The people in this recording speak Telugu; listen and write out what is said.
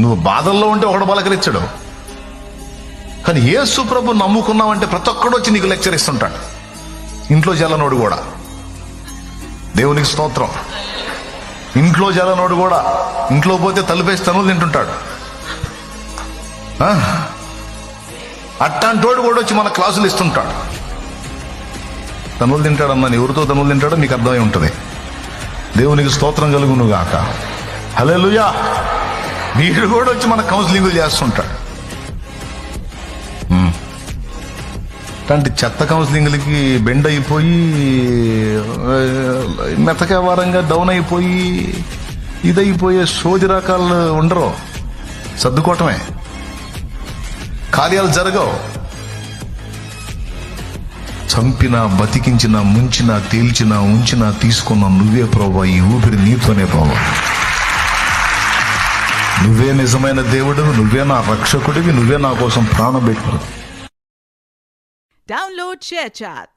నువ్వు బాధల్లో ఉంటే ఒకడు పలకరించడు. కానీ యేసు ప్రభు నమ్ముకున్నావంటే ప్రతి ఒక్కడు వచ్చి నీకు లెక్చర్ ఇస్తుంటాడు. ఇంట్లో జలనోడు కూడా, దేవునికి స్తోత్రం. ఇంట్లో జలనోడు కూడా ఇంట్లో పోతే తలుపేసి తనులు తింటుంటాడు. అట్టాంటోడు కూడా వచ్చి మన క్లాసులు ఇస్తుంటాడు. తనులు తింటాడన్నా, ఎవరితో తనులు తింటాడో మీకు అర్థమై ఉంటుంది. దేవునికి స్తోత్రం కలుగును గాక. హల్లెలూయా. వీడు కూడా వచ్చి మన కౌన్సిలింగ్లు చేస్తుంటాడు. అంటే చెత్త కౌన్సిలింగ్లకి బెండ్ అయిపోయి మెతకవారంగా డౌన్ అయిపోయి ఇదైపోయే సోది రకాలు ఉండరు. సర్దుకోవటమే, కార్యాలు జరగవు. చంపినా, బతికించినా, ముంచినా, తేల్చినా, ఉంచినా, తీసుకున్నా నువ్వే ప్రభువా. ఈ ఊపిరి నీతోనే ప్రభువా. నువ్వే నిజమైన దేవుడు, నువ్వే నా రక్షకుడివి, నువ్వే నా కోసం ప్రాణం పెట్టినది. Download ShareChat.